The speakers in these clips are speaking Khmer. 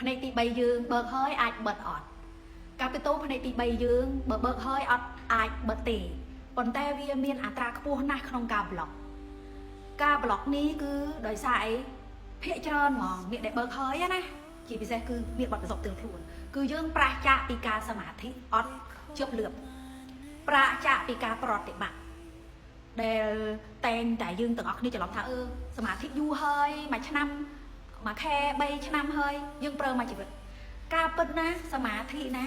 ផ្នែកទី3យើងបើកហើយអាចបិទអត់កាពីតូផ្នែកទី3យើងបើកហើយអត់អាចបិទទេប៉ុន្តែវាមានអត្រាខ្ពស់ណាស់ក្នុងការប្លុកនេះគឺដោយសារអីភាគច្រើនហ្មងអ្នកដែលបើកហើយណាជាពិសេសគឺមានបទពិសោធន៍ទាំងខ្លួនគឺយើងប្រាសចាកពីការសមាធិអត់ជាប់លឿបប្រាសចាកពីការប្រតិបត្តិដែលតែងតែយើងទាំងអស់គ្នាច្រឡំថាសមាធិយូរហើយមួយឆ្នាំមួយខែ3ឆ្នាំហើយយើងប្រើមួយជីវិតការពិតណាសមាធិណា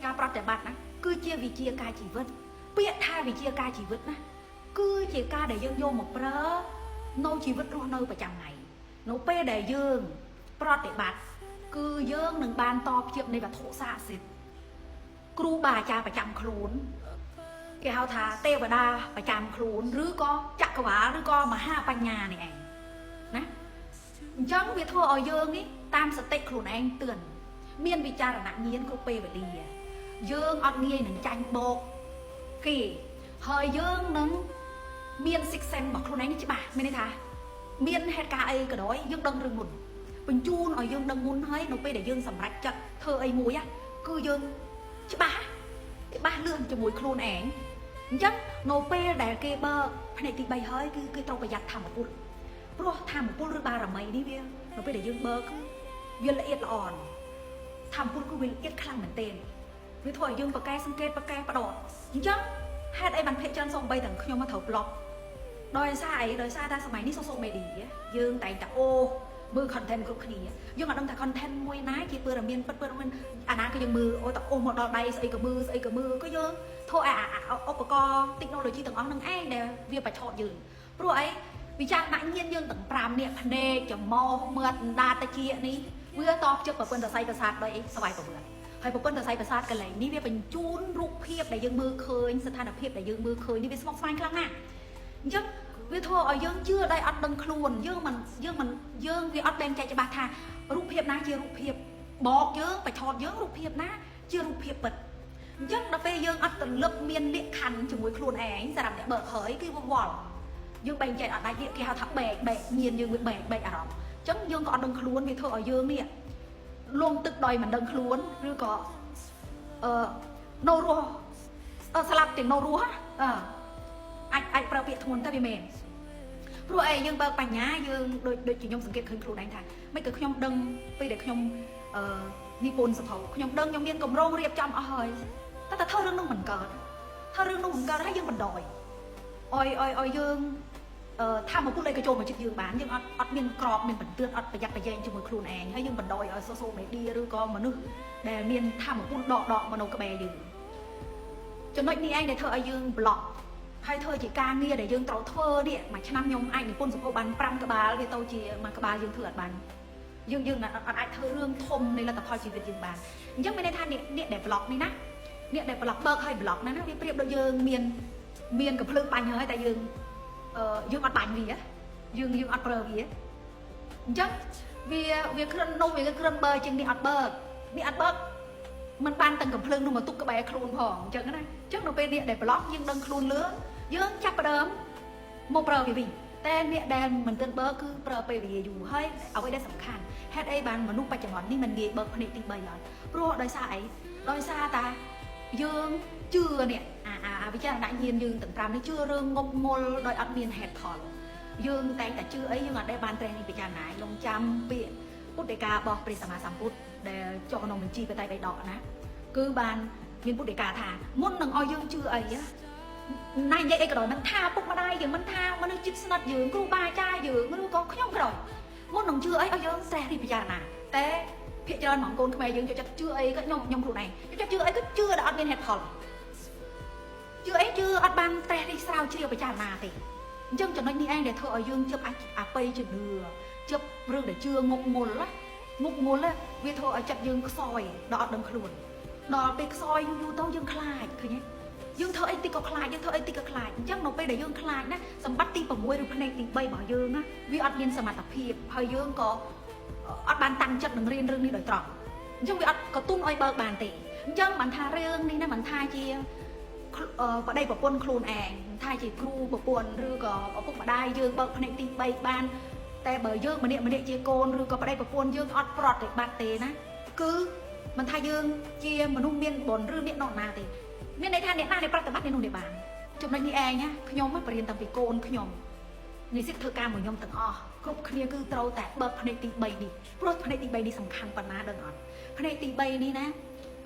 ការប្រតិបត្តិណាគឺជាវិជាការជីវិតពាក្យថាវិជាការជីវិតណាគឺជាការដែលយើងយកមកប្រើនៅជីវិតរស់នៅប្រចាំថ្ងៃនៅពេលដែលយើងប្រតិបត្តិគឺយើងនឹងបានតបជាប់នៃវត្ថុស័ក្តិសិទ្ធិគ្រូបាអាចារ្យប្រចាំខ្លួនគេហៅថាទេវតាប្រចាំខ្លួនឬក៏ចក្រវាលឬក៏មហាបញ្ញានេះឯងណាអញ្ចឹងវាធ្វើឲ្យយើងនេះតាមសតិខ្លួនឯងទឿនមានវិចារណញ្ញាណគ្រប់ពេលវេលាយើងអត់ងាយនឹងចាញ់បោកគេហើយយើងនឹងមានសិក្សារបស់ខ្លួនឯងច្បាស់មានន័យថាមានហេតុការណ៍អីក៏ដោយយើងដឹងរឿងមុនបញ្ជូនឲ្យយើងដឹងមុនហើយនៅពេលដែលយើងសម្រេចចិត្តធ្វើអីមួយគឺយើងច្បាស់លឿនជាមួយខ្លួនឯងអញ្ចឹងនៅពេលដែលគេបើកផ្នែកទី3ហើយគឺគេត្រូវប្រយ័ត្នធម្មពលព្រោះធម្មពលឬបារមីនេះវានៅពេលដែលយើងបើកគឺវាល្អិតល្អន់ធម្មពលគឺវាល្អិតខ្លាំងមែនទែនវាធ្វើឲ្យយើងប្រកែសង្កេតប្រកែបដអញ្ចឹងហេតុអីបានភាគច្រើនសូម្បីទាំងខ្ញុំមកត្រូវប្លុកដោយសារអីដោយសារតែសម័យនេះsocial mediaយើងតែងតែមើល content គ្រប់គ្នាយើងអត់ដឹងថា content មួយណាជាព័ត៌មានពិតមានអាណាគឺយើងមើលតែមកដល់ដៃស្អីក៏មើលក៏យើងធ្វើឧបករណ៍ technology ទាំងអស់ហ្នឹងឯងដែលវាប្រឆោតយើងព្រោះអីវិចារណញ្ញាណយើងទាំង5នាក់ភ្នែកច្រមុះមាត់ដាតតិចនេះវាតបជឹកប្រព័ន្ធសរសៃប្រសាទដោយអីស្វ័យប្រវត្តិហើយប្រព័ន្ធសរសៃប្រសាទកន្លែងនេះវាបញ្ជូនរូបភាពដែលយើងមើលឃើញស្ថានភាពដែលយើងមើលឃើញនេះវាស្មុគស្មាញខ្លាំងណាស់អញ្ចឹងវាធ្វើឲ្យយើងជឿដោយអត់ដឹងខ្លួនយើងវាអត់បែងចែកច្បាស់ថារូបភាពណាជារូបភាពបកយើងបញ្ឆោតយើងរូបភាពណាជារូបភាពពិតអញ្ចឹងដល់ពេលយើងអត់ទន្លឹបមានលក្ខខណ្ឌជាមួយខ្លួនឯងសម្រាប់អ្នកបើកហើយគឺវល់យើងបែងចែកអត់ដាច់គេហៅថាបែកមានយើងវាបែកអារម្មណ៍អញ្ចឹងយើងក៏អត់ដឹងខ្លួនវាធ្វើឲ្យយើងនេះលងទឹកដោយមិនដឹងខ្លួនឬក៏នៅរស់ស្លាប់ទាំងនៅរស់អាចប្រើពាក្យធ្ងន់ទៅវាមែនព្រោះអីយើងបើកបញ្ញាយើងដូចជាខ្ញុំសង្កេតឃើញខ្លួនឯងថាមិនគឺខ្ញុំដឹងពេលដែលខ្ញុំនិពន្ធសភៅខ្ញុំដឹងខ្ញុំមានកម្រងរៀបចំអស់ហើយតែធ្វើរឿងនោះមិនកើតហើយយើងបណ្ដោយឲ្យយើងថាមកពុទ្ធអីក៏ចូលមកចិត្តយើងបានយើងអត់មានក្របមានបន្ទឿនអត់ប្រយ័ត្នប្រយែងជាមួយខ្លួនឯងហើយយើងបណ្ដោយឲ្យ social media ឬក៏មនុស្សដែលមានថាមកពុទ្ធដកមកនៅក្បែរយើងចំណុចនេះឯងដែលធ្វើឲ្យយើង block ហើយធ្វើជាការងារដែលយើងត្រូវធ្វើនេះមួយឆ្នាំខ្ញុំអាចនិពន្ធសភៅបាន5ក្បាលវាទៅជាមួយក្បាលយើងធ្វើអត់បានយើងអត់អាចធ្វើរឿងធំនៃលទ្ធផលជីវិតយើងបានអញ្ចឹងមានន័យថាអ្នកដែល block នេះណាអ្នកដែល block បើកឲ្យ block ណាវាប្រៀបដូចយើងមានកំភ្លើងបាញ់ហើយតែយើងអត់បាញ់វាយើងអត់ប្រើវាអញ្ចឹងវាគ្រិននោះវាគ្រិនបើជាងនេះអត់បើកมันបានទាំងកំភ្លើងនោះមកទុកក្បែរខ្លួនផងអញ្ចឹងណាអញ្ចឹងនៅពេលនេះដែល block យើងដឹងខ្លួនលឿនយើងចាប់ផ្ដើមមកប្រើវាវិញតែអ្នកដែលមិនទាន់បើកគឺប្រើពេលវេលាយូរហើយអ្វីដែលសំខាន់ហេតុអីបានមនុស្សបច្ចុប្បន្ននេះមិនងាយបើកភ្នែកទី3ឡើយព្រោះដោយសារអីដោយសារតាយើងជឿនេះវិចារណញ្ញាណយើងទាំង5នេះជឿរឿងងប់ងល់ដោយអត់មានហេតុផលយើងតែងតែជឿអីយើងអត់ដែលបានត្រេះនេះពិចារណាលងចាំពាក្យពុទ្ធដីការបស់ព្រះសម្មាសម្ពុទ្ធដែលចុះក្នុងបញ្ជីបតៃបៃដកណាគឺបានមានពុទ្ធដីកាថាមុននឹងឲ្យយើងជឿអីណានិយាយអីក៏ដោយមិនថាពុកម្ដាយយើងមិនថាមនុស្សជិតស្និទ្ធយើងគ្រូបាអាចារ្យយើងឬក៏ខ្ញុំក៏ដោយមុននឹងជឿអីឲ្យយើងស្រេះរិះពិចារណាតែភាគច្រើនហ្មងកូនខ្មែរយើងចូលចិត្តជឿអីក៏ខ្ញុំខ្លួនឯងចូលចិត្តជឿអីក៏ជឿដែលអត់មានហេតុផលជឿអីជឿអត់បានត្រេះរិះស្រាវជ្រាវពិចារណាទេអញ្ចឹងចំណុចនេះឯងដែលធ្វើឲ្យយើងជឿអាបិយជំនឿជឿរឿងដែលជឿងប់ងល់វាធ្វើឲ្យចិត្តយើងខ្សោយដល់អត់ដឹងខ្លួនដល់ពេលខ្សោយយូរទៅយើងខ្លាចឃើញទេយើងធ្វើអីតិចក៏ខ្លាចយើងធ្វើអីតិចក៏ខ្លាចអញ្ចឹងនៅពេលដែលយើងខ្លាចណាសម្បត្តិទី6ឬផ្នែកទី3របស់យើងណាវាអត់មានសមត្ថភាពហើយយើងក៏អត់បានតាំងចិត្តនឹងរៀនរឿងនេះដោយត្រង់អញ្ចឹងវាអត់កតុនឲ្យបើកបានទេអញ្ចឹងមិនថារឿងនេះណាមិនថាជាប្តីប្រពន្ធខ្លួនឯងថាជាគ្រូប្រពន្ធឬក៏ឪពុកម្ដាយយើងបើកផ្នែកទី3បានតែបើយើងម្នាក់ជាកូនឬក៏ប្តីប្រពន្ធយើងអត់ប្រតិបត្តិទេណា គឺមិនថាយើងជាមនុស្សមានបុណ្យឬមាននរណាទេមានន័យថាអ្នកណាដែលប្រតិបត្តិនៅនោះនេះបានចំណុចនេះឯងណាខ្ញុំបរៀនតាំងពីកូនខ្ញុំនិស្សិតធ្វើការមួយខ្ញុំទាំងអស់គ្រប់គ្នាគឺត្រូវតែបើកផ្នែកទី3នេះព្រោះផ្នែកទី3នេះសំខាន់ប៉ុណ្ណាដឹងអត់ផ្នែកទី3នេះណា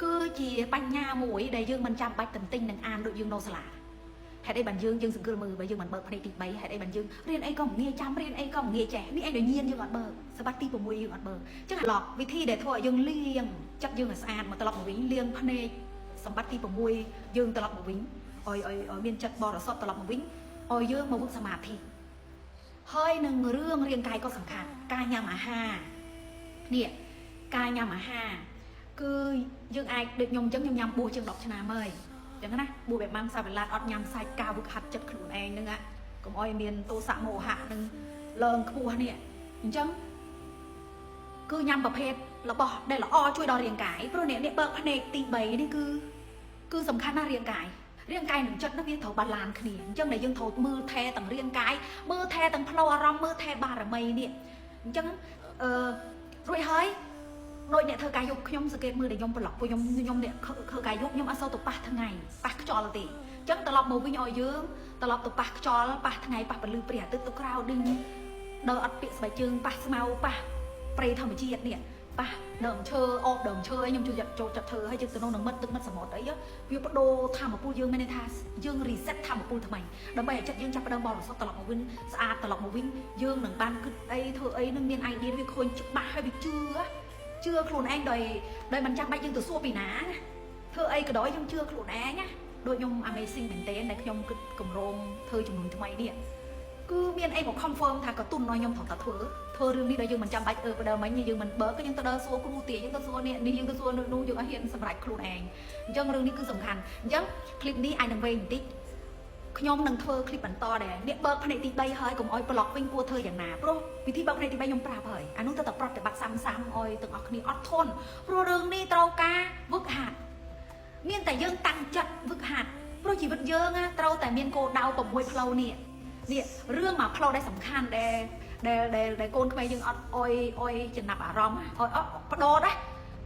គឺជាបញ្ញាមួយដែលយើងមិនចាំបាច់ទន្ទិញនឹងអានដូចយើងនៅសាលាហេតុអីបានយើងសង្កលមើលបើយើងមិនបើកផ្នែកទី3ហេតុអីបានយើងរៀនអីក៏ងាយចាំរៀនអីក៏ងាយចេះនេះឯងដែលញៀនយើងអត់បើកសម្បត្តិទី6យើងអត់បើកអញ្ចឹងឡកវិធីដែលធ្វើឲ្យយើងលាងចិត្តយើងឲ្យស្អាតមកត្រឡប់មកវិញលាងភ្នែកសម្បត្តិទី6យើងត្រឡប់មកវិញឲ្យមានចិត្តបរិសុទ្ធត្រឡប់មកវិញឲ្យយើងមកវឹកសមាធិហើយនឹងរឿងរាងកាយក៏សំខាន់ការញ៉ាំអាហារនេះការញ៉ាំអាហារគឺយើងអាចដូចខ្ញុំអញ្ចឹងខ្ញុំញ៉ាំបួសជាង10ឆ្នាំហើយអញ្ចឹងណាបួសបែបម៉ាំសាវ៉ាឡាតអត់ញ៉ាំសាច់ការវឹកហាត់ចិត្តខ្លួនឯងហ្នឹងកុំឲ្យមានទោសៈមោហៈនឹងឡើងខ្ពស់នេះអញ្ចឹងគឺញ៉ាំប្រភេទរបស់ដែលល្អជួយដល់រាងកាយព្រោះអ្នកបើកភ្នែកទី3នេះគឺសំខាន់ណាស់រាងកាយនឹងចិត្តនោះវាត្រូវបាឡានគ្នាអញ្ចឹងដែលយើងត្រូវមើលថែទាំងរាងកាយមើលថែទាំងផ្លូវអារម្មណ៍មើលថែបារមីនេះអញ្ចឹងរួចហើយដោយអ្នកធ្វើការយប់ខ្ញុំសង្កេតមើលដែលខ្ញុំប្រឡប់ពួកខ្ញុំអ្នកធ្វើការយប់ខ្ញុំអត់សូវទៅប៉ះថ្ងៃប៉ះខ្យល់ទេអញ្ចឹងត្រឡប់មកវិញឲ្យយើងត្រឡប់ទៅប៉ះខ្យល់ប៉ះថ្ងៃប៉ះពលឺព្រះអាទិត្យទៅក្រៅឌឹងដើរអត់ពាក្យស្បែកជើងប៉ះស្មៅប៉ះព្រៃធម្មជាតិនេះប៉ះដើមឈើអបដើមឈើខ្ញុំចូលចិត្តធ្វើហើយយើងទៅក្នុងមិត្តទឹកមិត្តសមុទ្រអីវាបដូរធម្មពលយើងមានន័យថាយើង reset ធម្មពលថ្មីដើម្បីឲ្យចិត្តយើងចាប់ផ្ដើមបរិសុទ្ធត្រឡប់មកវិញស្អាតត្រឡប់មកវិញយើងនឹងបានគិតអីធ្វើអីនឹងមាន idea វាឃើញច្បាស់ហើយវាជឿខ្លួនឯងដោយមិនចាំបាច់យើងទៅសួរពីណាណាធ្វើអីក៏ដោយយើងជឿខ្លួនឯងណាដូចខ្ញុំ amazing មែនទែនដែលខ្ញុំគិតកម្រងធ្វើជំនួយថ្មីនេះគឺមានអីមក confirm ថាក៏ទុនឲ្យខ្ញុំត្រូវតែធ្វើរឿងនេះដែលយើងមិនចាំបាច់បើដើមមិញយើងមិនបើក៏យើងទៅដើរសួរគ្រូទាយើងទៅសួរនេះយើងទៅសួរនោះយើងឲ្យហ៊ានសម្រេចខ្លួនឯងអញ្ចឹងរឿងនេះគឺសំខាន់អញ្ចឹង clip នេះអាចនឹងវែងបន្តិចខ្ញុំនឹងធ្វើ clip បន្តដែរអ្នកបើកផ្នែកទី3ហើយកុំឲ្យប្លុកវិញគួរធ្វើយ៉ាងណាព្រោះវិធីបើកផ្នែកទី3ខ្ញុំប្រាប់ហើយអានោះទៅតែប្រតិបត្តិសាំឲ្យទាំងអស់គ្នាអត់ធន់ព្រោះរឿងនេះត្រូវការវឹកហាត់មានតែយើងតាំងចិត្តវឹកហាត់ព្រោះជីវិតយើងត្រូវតែមានគោលដៅ6ផ្លូវនេះរឿងមួយផ្លូវដែលសំខាន់ដែលកូនក្មេងយើងអត់អុយចំណាប់អារម្មណ៍អុយបដោតណា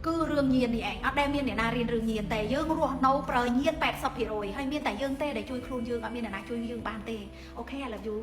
គឺរឿងញៀននេះឯងអត់ដែលមានអ្នកណារៀនរឿងញៀនតែយើងរស់នៅប្រើញៀន 80% ហើយមានតែយើងទេដែលជួយខ្លួនយើងអត់មានអ្នកណាជួយយើងបានទេអូខេ I love you